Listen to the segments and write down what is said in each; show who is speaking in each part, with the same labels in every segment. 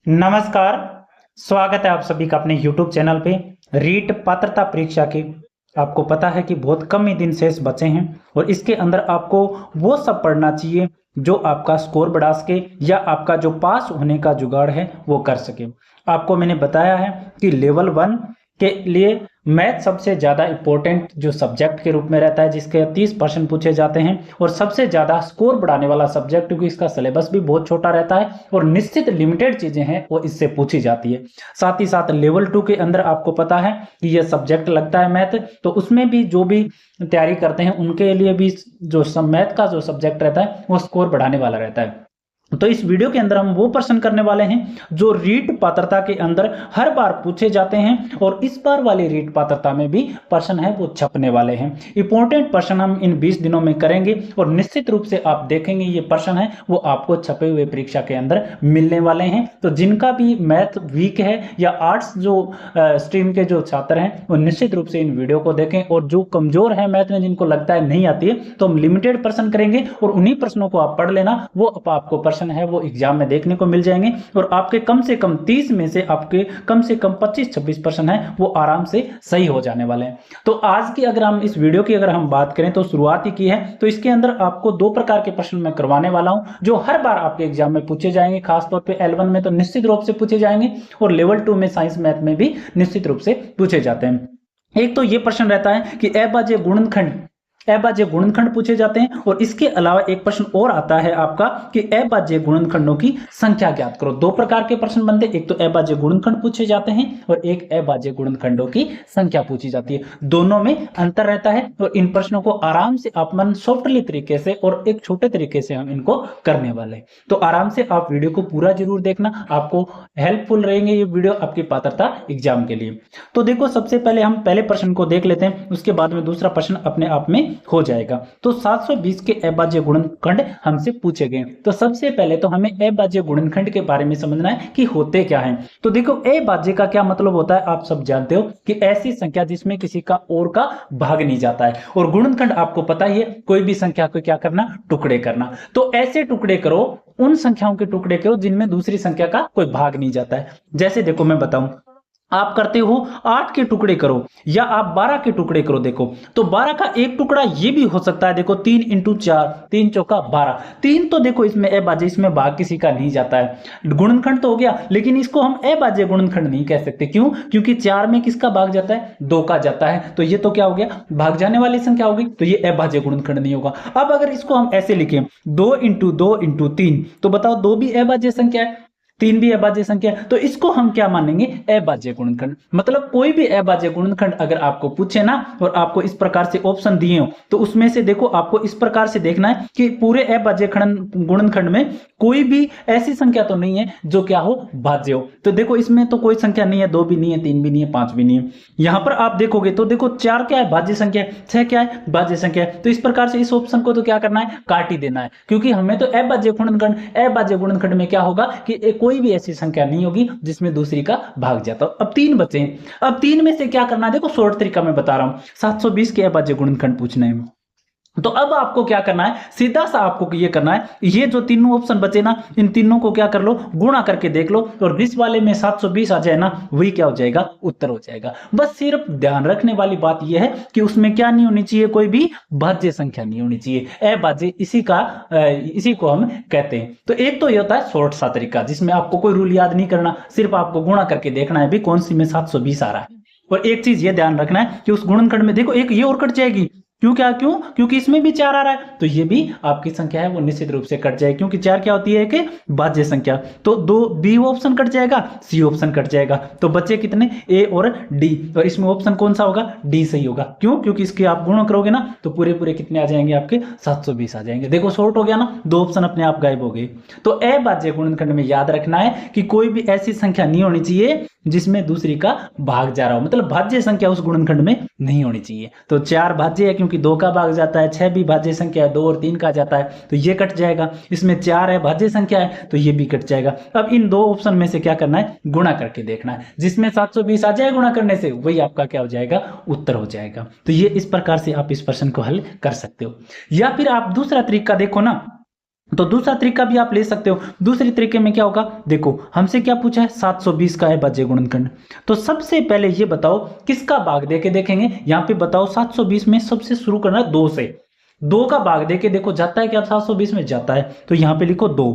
Speaker 1: नमस्कार। स्वागत है आप सभी का अपने YouTube चैनल पे। रीट पात्रता परीक्षा के आपको पता है कि बहुत कम ही दिन शेष बचे हैं और इसके अंदर आपको वो सब पढ़ना चाहिए जो आपका स्कोर बढ़ा सके या आपका जो पास होने का जुगाड़ है वो कर सके। आपको मैंने बताया है कि लेवल 1 के लिए मैथ सबसे ज़्यादा इम्पोर्टेंट जो सब्जेक्ट के रूप में रहता है, जिसके 30% पूछे जाते हैं और सबसे ज़्यादा स्कोर बढ़ाने वाला सब्जेक्ट, क्योंकि इसका सिलेबस भी बहुत छोटा रहता है और निश्चित लिमिटेड चीज़ें हैं वो इससे पूछी जाती है। साथ ही साथ लेवल 2 के अंदर आपको पता है कि ये सब्जेक्ट लगता है मैथ, तो उसमें भी जो भी तैयारी करते हैं उनके लिए भी जो मैथ का जो सब्जेक्ट रहता है वो स्कोर बढ़ाने वाला रहता है। तो इस वीडियो के अंदर हम वो प्रश्न करने वाले हैं जो रीट पात्रता के अंदर हर बार पूछे जाते हैं और इस बार वाली रीट पात्रता में भी प्रश्न है वो छपने वाले हैं। इंपॉर्टेंट प्रश्न हम इन 20 दिनों में करेंगे और निश्चित रूप से आप देखेंगे ये प्रश्न है वो आपको छपे हुए परीक्षा के अंदर मिलने वाले हैं। तो जिनका भी मैथ वीक है या आर्ट्स जो स्ट्रीम के जो छात्र हैं वो निश्चित रूप से इन वीडियो को देखें, और जो कमजोर है मैथ में, जिनको लगता है नहीं आती है, तो हम लिमिटेड प्रश्न करेंगे और उन्हीं प्रश्नों को आप पढ़ लेना। वो आपको प्रश्न है वो एग्जाम में देखने को मिल जाएंगे और आपके कम से कम 30 में से आपके कम से कम 25-26 प्रश्न है वो आराम से सही हो जाने वाले हैं। तो आज की अगर हम इस वीडियो की अगर हम बात करें तो शुरुआत ही की है, तो इसके अंदर आपको दो प्रकार के प्रश्न मैं करवाने वाला हूं जो हर बार आपके एग्जाम में पूछे जाएंगे। खासतौर पर L1 में तो निश्चित रूप से पूछे जाएंगे और लेवल 2 में साइंस मैथ में भी निश्चित रूप से पूछे जाते हैं। एक तो ये प्रश्न रहता है कि अभाज्य गुणनखंड पूछे जाते हैं और इसके अलावा एक प्रश्न और आता है आपका कि अभाज्य गुणनखंडों की संख्या ज्ञात करो। दो प्रकार के प्रश्न बनते हैं, एक तो अभाज्य गुणनखंड पूछे जाते हैं और एक अभाज्य गुणनखंडों की संख्या पूछी जाती है। दोनों में अंतर रहता है और इन प्रश्नों को आराम से आप मन सॉफ्टली तरीके से और एक छोटे तरीके से हम इनको करने वाले हैं। तो आराम से आप वीडियो को पूरा जरूर देखना, आपको हेल्पफुल रहेंगे ये वीडियो आपकी पात्रता एग्जाम के लिए। तो देखो, सबसे पहले हम पहले प्रश्न को देख लेते हैं, उसके बाद में दूसरा प्रश्न अपने आप में हो जाएगा। तो 720 के अभाज्य गुणनखंड हमसे पूछे गए। तो सबसे पहले तो हमें अभाज्य गुणनखंड के बारे में समझना है कि होते क्या हैं। तो देखो, अभाज्य का क्या मतलब होता है, आप सब जानते हो कि ऐसी संख्या जिसमें किसी का और का भाग नहीं जाता है। और गुणनखंड आपको पता ही है, कोई भी संख्या को क्या करना, टुकड़े करना। तो ऐसे टुकड़े करो, उन संख्याओं के टुकड़े करो जिनमें दूसरी संख्या का कोई भाग नहीं जाता है। जैसे देखो मैं बताऊं, आप करते हो 8 के टुकड़े करो या आप 12 के टुकड़े करो। देखो, तो 12 का एक टुकड़ा ये भी हो सकता है। देखो 3 × 4, 3 चौका 12। 3 तो देखो इसमें अभाज्य, इसमें भाग किसी का नहीं जाता है। गुणनखंड तो हो गया, लेकिन इसको हम अभाज्य गुणनखंड नहीं कह सकते। क्यों? क्योंकि 4 में किसका भाग जाता है, 2 का जाता है। तो ये तो क्या हो गया, भाग जाने वाली संख्या होगी, तो ये अभाज्य गुणनखंड नहीं होगा। अब अगर इसको हम ऐसे लिखें 2 × 2 × 3, तो बताओ 2 भी अभाज्य संख्या है, 3 भी अभाज्य संख्या, तो इसको हम क्या मानेंगे, अभाज्य गुणनखंड। मतलब कोई भी अभाज्य गुणनखंड अगर आपको पूछे ना और आपको इस प्रकार से ऑप्शन दिए हो, तो उसमें से देखो आपको इस प्रकार से देखना है कि पूरे अभाज्य गुणनखंड में कोई भी ऐसी संख्या तो नहीं है जो क्या हो, भाज्य हो। तो देखो इसमें तो कोई संख्या नहीं है, 2 भी नहीं है, 3 भी नहीं है, 5 भी नहीं है। यहां पर आप देखोगे तो देखो 4 क्या है, भाज्य संख्या है, 6 क्या है, भाज्य संख्या है। तो इस प्रकार से इस ऑप्शन को तो क्या करना है, काट ही देना है, क्योंकि हमें तो अभाज्य गुणनखंड में क्या होगा कि कोई भी ऐसी संख्या नहीं होगी जिसमें दूसरी का भाग जाता हो। अब 3 बचे हैं, अब 3 में से क्या करना है, देखो शॉर्ट तरीका मैं बता रहा हूं, 720 के अभाज्य गुणनखंड पूछना है। तो अब आपको क्या करना है, सीधा सा आपको ये करना है, ये जो तीनों ऑप्शन बचे ना, इन तीनों को क्या कर लो, गुणा करके देख लो, और जिस वाले में 720 आ जाए ना, वही क्या हो जाएगा, उत्तर हो जाएगा। बस सिर्फ ध्यान रखने वाली बात यह है कि उसमें क्या नहीं होनी चाहिए, कोई भी भाज्य संख्या नहीं होनी चाहिए। अभाज्य इसी को हम कहते हैं। तो एक तो ये होता है शॉर्ट सा तरीका, जिसमें आपको कोई रूल याद नहीं करना, सिर्फ आपको गुणा करके देखना है भी कौन सी में 720 आ रहा है। और एक चीज ये ध्यान रखना है कि उस गुणनखंड में देखो एक ये और कट जाएगी। क्योंकि इसमें भी 4 आ रहा है, तो ये भी आपकी संख्या है वो निश्चित रूप से कट जाएगी, क्योंकि 4 क्या होती है कि भाज्य संख्या। तो 2 बी ऑप्शन कट जाएगा, सी ऑप्शन कट जाएगा, तो बचे कितने, ए और डी। और इसमें ऑप्शन कौन सा होगा, डी सही होगा। क्यों? क्योंकि इसके आप गुणा करोगे ना तो पूरे कितने आ जाएंगे, आपके 720 आ जाएंगे। देखो शॉर्ट हो गया ना, 2 ऑप्शन अपने आप गायब हो गए। तो अभाज्य गुणनखंड में याद रखना है कि कोई भी ऐसी संख्या नहीं होनी चाहिए जिसमें दूसरी का भाग जा रहा हो, मतलब भाज्य संख्या उस गुणनखंड में नहीं होनी चाहिए। तो 4 भाज्य है क्योंकि 2 का भाग जाता है, 6 भी भाज्य संख्या है, 2 और 3 का जाता है, तो ये कट जाएगा। इसमें 4 है, भाज्य संख्या है, तो ये भी कट जाएगा। अब इन 2 ऑप्शन में से क्या करना है, गुणा करके देखना है, जिसमें 720 आ जाए गुणा करने से, वही आपका क्या हो जाएगा, उत्तर हो जाएगा। तो ये इस प्रकार से आप इस प्रश्न को हल कर सकते हो। या फिर आप दूसरा तरीका देखो ना, तो दूसरा तरीका भी आप ले सकते हो। दूसरे तरीके में क्या होगा, देखो हमसे क्या पूछा है, 720 का अभाज्य गुणनखंड। तो सबसे पहले ये बताओ किसका भाग देके देखेंगे। यहाँ पे बताओ 720 में सबसे शुरू करना है 2 से। 2 का भाग देके देखो जाता है क्या 720 में, जाता है। तो यहाँ पे लिखो 2,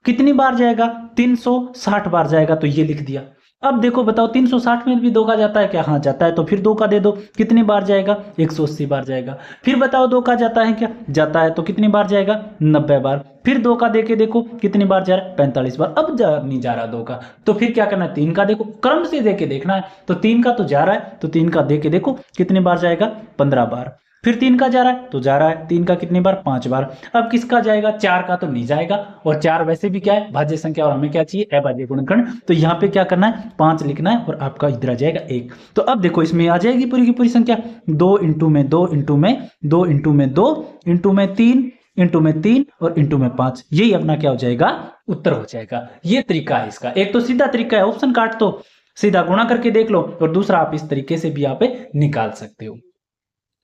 Speaker 1: कितनी बार जाएगा, 360 बार जाएगा, तो ये लिख दिया। अब देखो बताओ 360 में भी 2 का जाता है क्या, हाँ जाता है, तो फिर 2 का दे दो, कितनी बार जाएगा, 180 बार जाएगा। फिर बताओ 2 का जाता है क्या, जाता है, तो कितनी बार जाएगा, 90 बार। फिर 2 का देके देखो कितनी बार जा रहा है, 45 बार। अब नहीं जा रहा 2 का, तो फिर क्या करना है, 3 का देखो, क्रम से देके देखना है। तो 3 का तो जा रहा है, तो 3 का देके देखो कितनी बार जाएगा, 15 बार। फिर 3 का जा रहा है, तो जा रहा है 3 का कितनी बार, 5 बार। अब किसका जाएगा, 4 का तो नहीं जाएगा, और 4 वैसे भी क्या है, भाज्य संख्या, और हमें क्या चाहिए, अभाज्य गुणनखंड। तो यहाँ पे क्या करना है, 5 लिखना है, और आपका इधर आ जाएगा 1। तो अब देखो इसमें आ जाएगी पूरी की पूरी संख्या, 2 इंटू में 2 इंटू में 2 इंटू में 2 इंटू में 3 इंटू में 3 और इंटू में 5। यही अपना क्या हो जाएगा, उत्तर हो जाएगा। ये तरीका है इसका। एक तो सीधा तरीका है, ऑप्शन काट दो, सीधा गुणा करके देख लो, और दूसरा आप इस तरीके से भी आप निकाल सकते हो।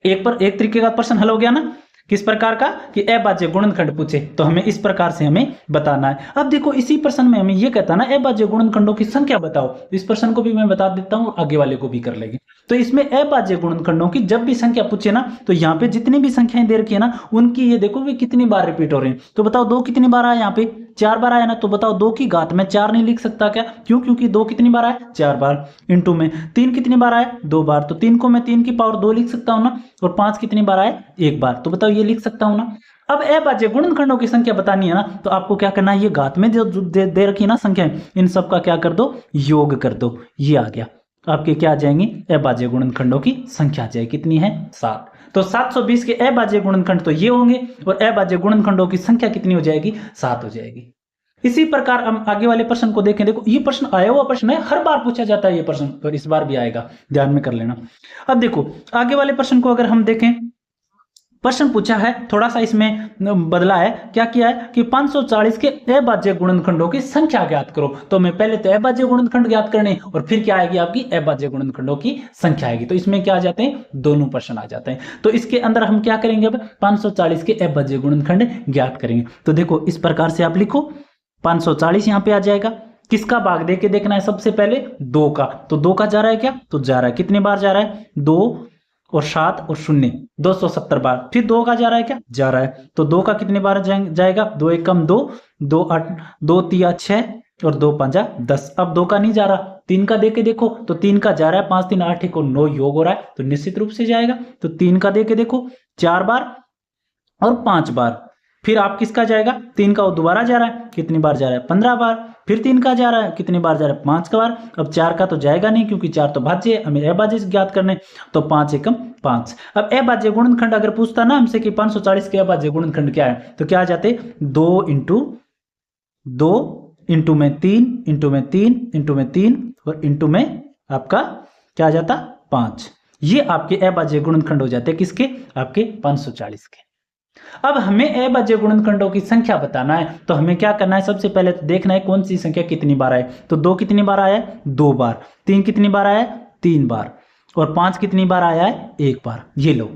Speaker 1: एक तरीके का प्रश्न हल हो गया ना, किस प्रकार का, कि अभाज्य गुणनखंड पूछे तो हमें इस प्रकार से हमें बताना है। अब देखो इसी प्रश्न में हमें ये कहता है ना, अभाज्य गुणनखंडों की संख्या बताओ। इस प्रश्न को भी मैं बता देता हूं, आगे वाले को भी कर लेंगे। तो इसमें अभाज्य गुणनखंडों की जब भी संख्या पूछे ना, तो यहाँ पे जितनी भी संख्याएं दे रखी है ना, उनकी ये देखो वे कितनी बार रिपीट हो रही है। तो बताओ 2 कितनी बार आया, यहाँ पे 4 बार आया ना, तो बताओ 2 की घात में 4 नहीं लिख सकता क्या, क्यों, क्योंकि 2 कितनी बार आया, 4 बार। इंटू में 3 कितनी बार आया, 2 बार, तो 3 को मैं 3 की पावर 2 लिख सकता हूं ना, और 5 कितनी बार आया, 1 बार, तो बताओ ये लिख सकता हूं ना। अब अभाज्य गुणनखंडों की संख्या बतानी है ना, तो आपको क्या करना है, ये घात में जो दे रखी है ना संख्याएं, इन सब का क्या कर दो, योग कर दो। ये आ गया आपके क्या आ जाएंगी, अभाज्य गुणनखंडों की संख्या आ जाएगी, कितनी है, 7। तो 720 के अभाज्य गुणनखंड तो ये होंगे, और अभाज्य गुणनखंडों की संख्या कितनी हो जाएगी, 7 हो जाएगी। इसी प्रकार हम आगे वाले प्रश्न को देखें। देखो ये प्रश्न आया हुआ प्रश्न है, हर बार पूछा जाता है ये प्रश्न, और इस बार भी आएगा, ध्यान में कर लेना। अब देखो आगे वाले प्रश्न को अगर हम देखें, प्रश्न पूछा है, थोड़ा सा इसमें बदला है, क्या किया है कि 540 के अभाज्य गुणनखंडों की संख्या ज्ञात करो। तो मैं पहले तो अभाज्य गुणनखंड ज्ञात करने, और फिर क्या आएगी आपकी अभाज्य गुणनखंडों की संख्या आएगी। तो इसमें क्या आ जाते हैं, दोनों प्रश्न आ जाते हैं। तो इसके अंदर हम क्या करेंगे, अब 540 के अभाज्य गुणनखंड ज्ञात करेंगे। तो देखो इस प्रकार से आप लिखो, 540 यहाँ पे आ जाएगा। किसका भाग देके देखना है, सबसे पहले 2 का। तो 2 का जा रहा है क्या, तो जा रहा है, कितनी बार जा रहा है, 2 और 7 और 0, 270 बार। फिर 2 का जा रहा है क्या, जा रहा है, तो 2 का कितनी बार जाएगा, 2 1 कम 2, 2 8, 2 3 6 और 2 5 10। अब 2 का नहीं जा रहा, 3 का देके देखो, तो 3 का जा रहा है, 5 3 8 1 और 9 योग हो रहा है, तो निश्चित रूप से जाएगा। तो 3 का देके देखो, 4 बार और 5 बार। फिर आप किसका जाएगा, 3 का वो दोबारा जा रहा है, कितनी बार जा रहा है, 15 बार। फिर 3 का जा रहा है, कितनी बार जा रहा है, 5 का बार। अब 4 का तो जाएगा नहीं, क्योंकि 4 तो भाज्य है, हमें अभाज्य ज्ञात करने, तो 5 एकम 5। अब अभाज्य गुणनखंड अगर पूछता ना हमसे कि 540 के अभाज्य गुणनखंड क्या है, तो क्या आ जाते, 2 इंटू 2 इंटू में 3 इंटू में 3 इंटू में 3 और इंटू में आपका क्या आ जाता, 5। ये आपके अभाज्य गुणनखंड हो जाते हैं, किसके, आपके 540 के। अब हमें अभाज्य गुणनखंडों की संख्या बताना है, तो हमें क्या करना है, सबसे पहले तो देखना है कौन सी संख्या कितनी बार आए। तो 2 कितनी बार आया है, 2 बार। 3 कितनी बार आया है, 3 बार। और 5 कितनी बार आया है, 1 बार। ये लो,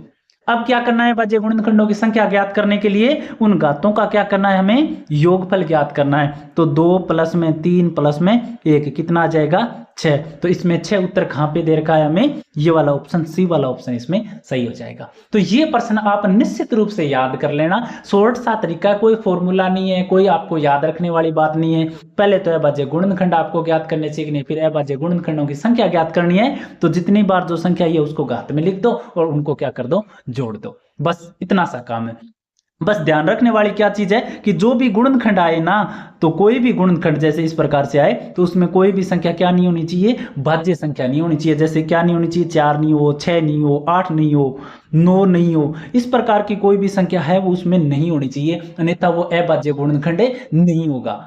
Speaker 1: अब क्या करना है, अभाज्य गुणनखंडों की संख्या ज्ञात करने के लिए उन घातों का क्या करना है, हमें योगफल ज्ञात करना है। तो 2 प्लस में 3 प्लस में 1 कितना आ जाएगा, 6। तो इसमें 6 उत्तर कहां पे दे रखा है हमें, ये वाला ऑप्शन, सी वाला ऑप्शन इसमें सही हो जाएगा। तो ये प्रश्न आप निश्चित रूप से याद कर लेना, शॉर्ट सा तरीका, कोई फॉर्मूला नहीं है, कोई आपको याद रखने वाली बात नहीं है। पहले तो अभाज्य गुणनखंड आपको ज्ञात करने सीखने, फिर अभाज्य गुणनखंडों की संख्या ज्ञात करनी है। तो जितनी बार जो संख्या है उसको घात में लिख दो और उनको क्या कर दो, जोड़ दो, बस इतना सा काम है। बस ध्यान रखने वाली क्या चीज है कि जो भी गुणनखंड आए ना, तो कोई भी गुणनखंड जैसे इस प्रकार से आए, तो उसमें कोई भी संख्या क्या नहीं होनी चाहिए, भाज्य संख्या नहीं होनी चाहिए। जैसे क्या नहीं होनी चाहिए, 4 नहीं हो, 6 नहीं हो, 8 नहीं हो, 9 नहीं हो, इस प्रकार की कोई भी संख्या है वो उसमें नहीं होनी चाहिए, अन्यथा वो अभाज्य गुणनखंड नहीं होगा।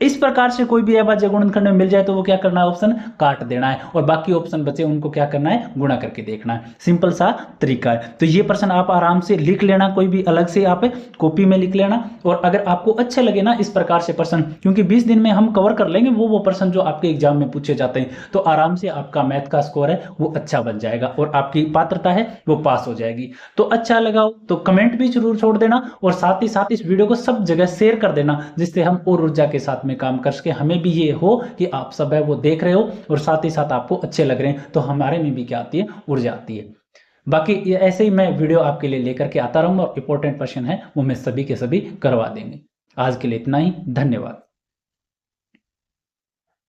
Speaker 1: इस प्रकार से कोई भी अभाज्य गुणनखंड में मिल जाए तो वो क्या करना है, ऑप्शन काट देना है, और बाकी ऑप्शन बचे उनको क्या करना है, गुणा करके देखना है। सिंपल सा तरीका है। तो ये प्रश्न आप आराम से लिख लेना, कोई भी अलग से आप कॉपी में लिख लेना। और अगर आपको अच्छे लगे ना इस प्रकार से प्रश्न, क्योंकि 20 दिन में हम कवर कर लेंगे वो प्रश्न जो आपके एग्जाम में पूछे जाते हैं, तो आराम से आपका मैथ का स्कोर है वो अच्छा बन जाएगा और आपकी पात्रता है वो पास हो जाएगी। तो अच्छा लगा हो तो कमेंट भी जरूर छोड़ देना, और साथ ही साथ इस वीडियो को सब जगह शेयर कर देना, जिससे हम और ऊर्जा के साथ में काम कर सके। हमें भी ये हो कि आप सब है वो देख रहे हो और साथ ही साथ आपको अच्छे लग रहे हैं, तो हमारे में भी क्या आती है, ऊर्जा आती है। बाकी ये ऐसे ही मैं वीडियो आपके लिए लेकर के आता रहूंगा, और इंपॉर्टेंट क्वेश्चन है वो मैं सभी के सभी करवा देंगे। आज के लिए इतना ही, धन्यवाद।